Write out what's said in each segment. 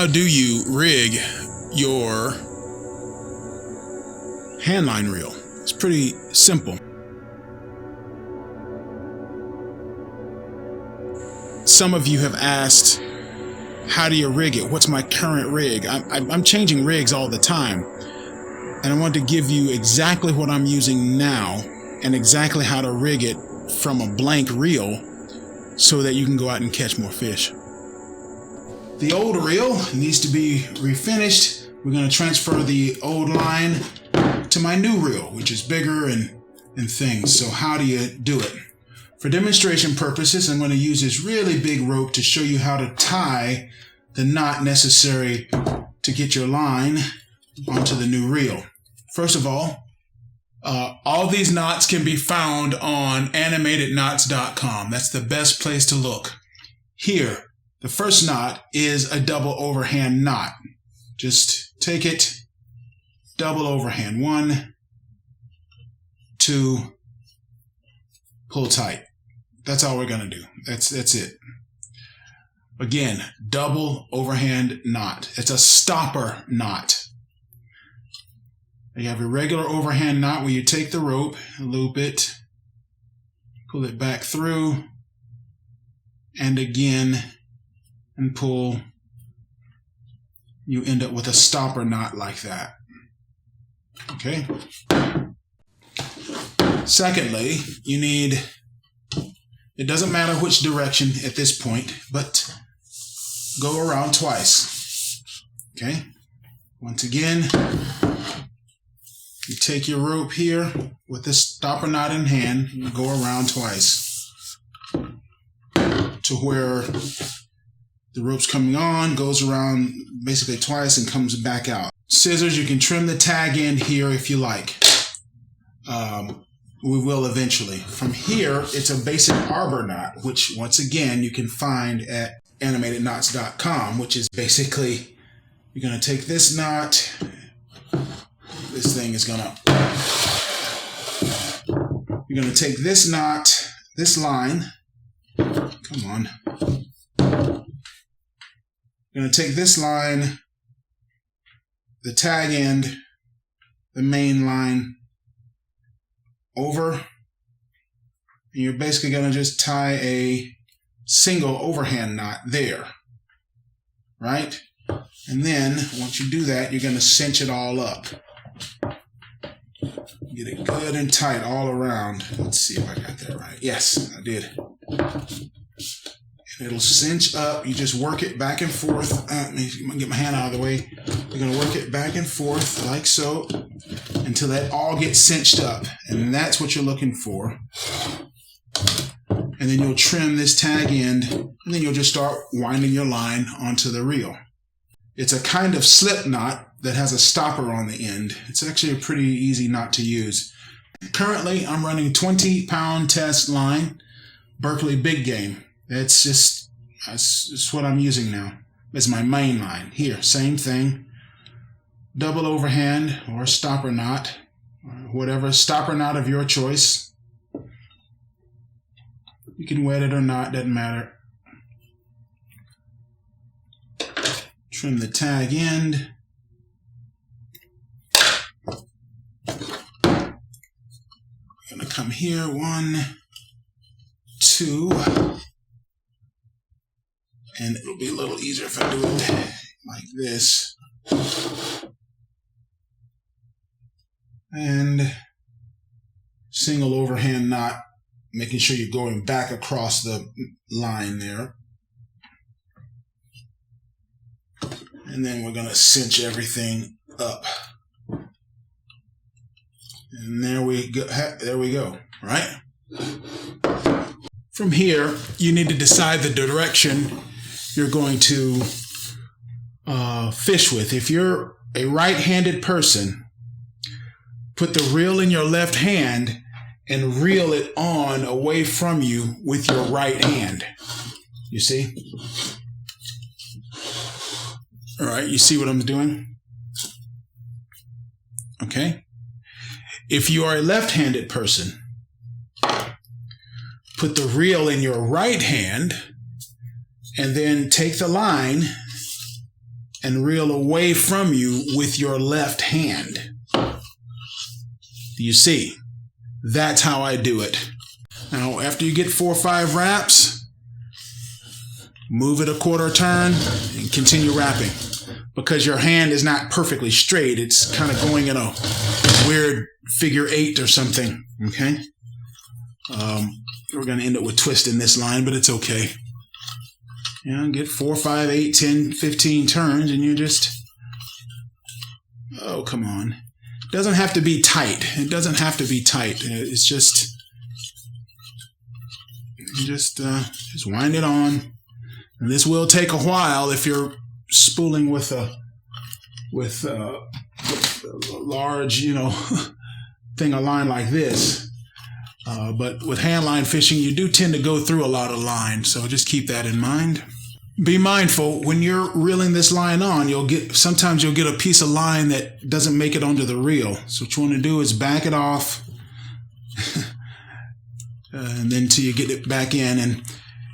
How do you rig your handline reel? It's pretty simple. Some of you have asked, how do you rig it? What's my current rig? I'm changing rigs all the time, and I want to give you exactly what I'm using now and exactly how to rig it from a blank reel so that you can go out and catch more fish. The old reel needs to be refinished. We're going to transfer the old line to my new reel, which is bigger and things. So how do you do it? For demonstration purposes, I'm going to use this really big rope to show you how to tie the knot necessary to get your line onto the new reel. First of all these knots can be found on animatedknots.com. That's the best place to look. Here, the first knot is a double overhand knot. Just take it, double overhand. 1, 2, pull tight. That's all we're going to do. That's it. Again, double overhand knot. It's a stopper knot. You have a regular overhand knot where you take the rope, loop it, pull it back through, and again, and pull. You end up with a stopper knot like that. Okay? Secondly, you need, it doesn't matter which direction at this point, but go around twice. Okay? Once again, you take your rope here with this stopper knot in hand, you go around twice to where the rope's coming on, goes around basically twice and comes back out. Scissors, you can trim the tag end here if you like. We will eventually. From here, it's a basic arbor knot, which once again you can find at animatedknots.com, which is basically, you're going to take this knot. This thing is gonna, you're gonna take this knot, this line, come on. You're gonna take this line, the tag end, the main line over, and you're basically gonna just tie a single overhand knot there, right? And then once you do that, you're gonna cinch it all up. Get it good and tight all around. Let's see if I got that right. Yes, I did. And it'll cinch up. You just work it back and forth. Let me get my hand out of the way. You're going to work it back and forth like so until that all gets cinched up. And that's what you're looking for. And then you'll trim this tag end, and then you'll just start winding your line onto the reel. It's a kind of slip knot that has a stopper on the end. It's actually a pretty easy knot to use. Currently, I'm running 20-pound test line, Berkeley Big Game. That's what I'm using now. It's my main line. Here, same thing. Double overhand or stopper knot, or whatever stopper knot of your choice. You can wet it or not, doesn't matter. Trim the tag end. I'm going to come here, 1, 2, and it'll be a little easier if I do it like this. And single overhand knot, making sure you're going back across the line there. And then we're going to cinch everything up. And there we go, right? From here, you need to decide the direction you're going to fish with. If you're a right-handed person, put the reel in your left hand and reel it on away from you with your right hand. You see? All right, you see what I'm doing? Okay. If you are a left-handed person, put the reel in your right hand and then take the line and reel away from you with your left hand. You see, that's how I do it. Now, after you get 4 or 5 wraps, move it a quarter turn and continue wrapping. Because your hand is not perfectly straight, it's kind of going in a weird figure 8 or something, okay? We're going to end up with twisting this line, but it's okay. You know, get 4, 5, 8, 10, 15 turns, and you're just, oh, come on. It doesn't have to be tight. It doesn't have to be tight. It's just wind it on. And this will take a while if you're spooling with a large, you know, thing, a line like this. But with handline fishing, you do tend to go through a lot of line, so just keep that in mind. Be mindful when you're reeling this line on. Sometimes you'll get a piece of line that doesn't make it onto the reel. So what you want to do is back it off, and then till you get it back in, and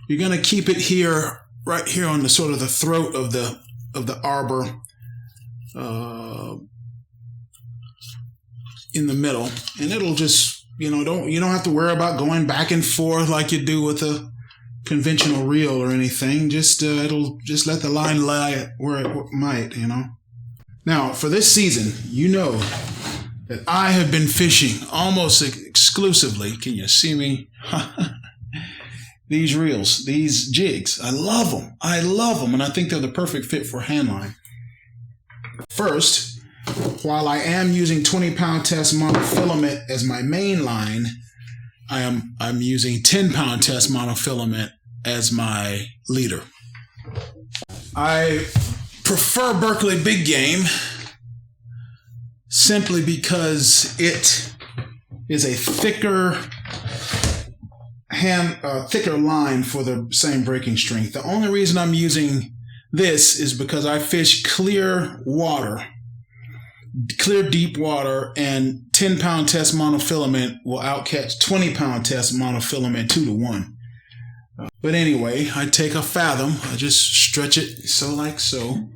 you're going to keep it here, right here on the sort of the throat of the arbor, in the middle, and it'll just. You know, you don't have to worry about going back and forth like you do with a conventional reel or anything. Just it'll just let the line lie where it might, you know. Now, for this season, you know that I have been fishing almost exclusively. Can you see me? These reels, these jigs. I love them. I love them, and I think they're the perfect fit for handline. First, while I am using 20-pound test monofilament as my main line, I'm using 10-pound test monofilament as my leader. I prefer Berkley Big Game simply because it is a thicker line for the same breaking strength. The only reason I'm using this is because I fish clear deep water, and 10-pound test monofilament will outcatch 20-pound test monofilament 2-to-1. But anyway, I take a fathom, I just stretch it so like so.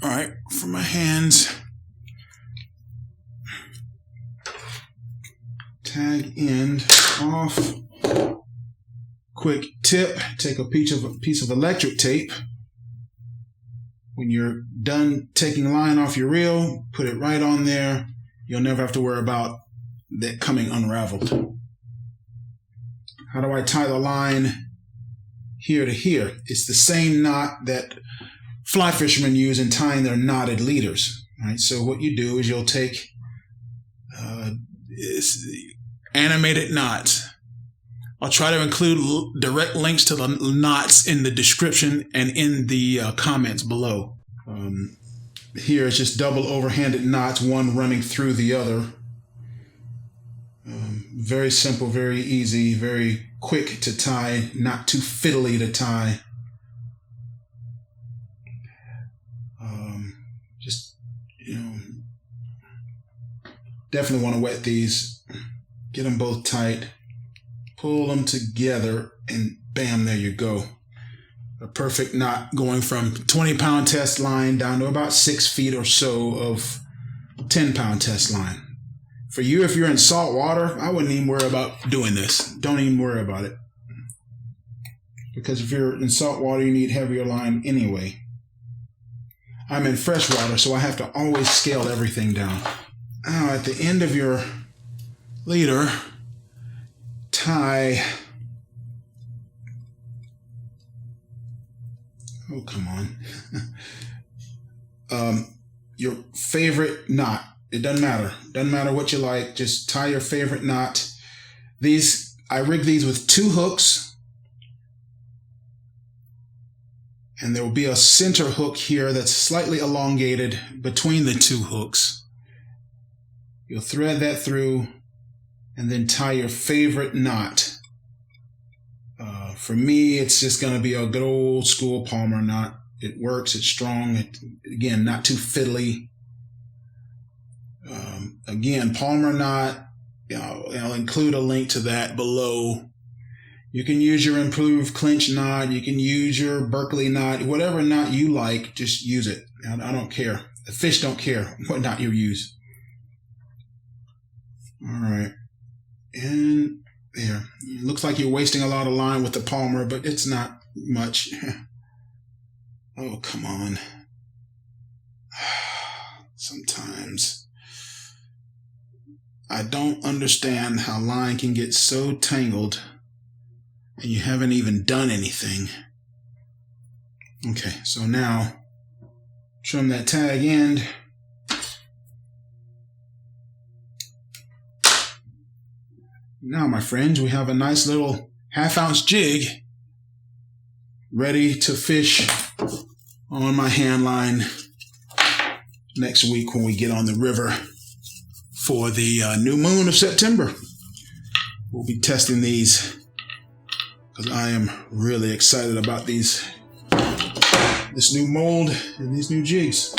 All right, for my hands, tag end off. Quick tip: take a piece of electric tape. When you're done taking line off your reel, put it right on there. You'll never have to worry about that coming unraveled. How do I tie the line here to here? It's the same knot that fly fishermen use in tying their knotted leaders. Right? So what you do is you'll take animated knots. I'll try to include direct links to the knots in the description and in the comments below. Here it's just double overhanded knots, one running through the other. Very simple, very easy, very quick to tie, not too fiddly to tie. Just, you know, definitely want to wet these. Get them both tight. Pull them together, and bam, there you go. A perfect knot going from 20-pound test line down to about 6 feet or so of 10-pound test line. For you, if you're in salt water, I wouldn't even worry about doing this. Don't even worry about it. Because if you're in salt water, you need heavier line anyway. I'm in fresh water, so I have to always scale everything down. Now, at the end of your leader, tie, oh, come on, your favorite knot. It doesn't matter. Doesn't matter what you like. Just tie your favorite knot. I rig these with 2 hooks. And there will be a center hook here that's slightly elongated between the 2 hooks. You'll thread that through and then tie your favorite knot. For me, it's just going to be a good old school Palmer knot. It works. It's strong. Again, not too fiddly. Again, Palmer knot. I'll include a link to that below. You can use your improved clinch knot. You can use your Berkeley knot. Whatever knot you like, just use it. I don't care. The fish don't care what knot you use. All right. And there. It looks like you're wasting a lot of line with the Palmer, but it's not much. Oh, come on. Sometimes I don't understand how line can get so tangled and you haven't even done anything. Okay, so now trim that tag end. Now, my friends, we have a nice little 1/2 ounce jig ready to fish on my hand line next week when we get on the river for the new moon of September. We'll be testing these because I am really excited about this new mold and these new jigs.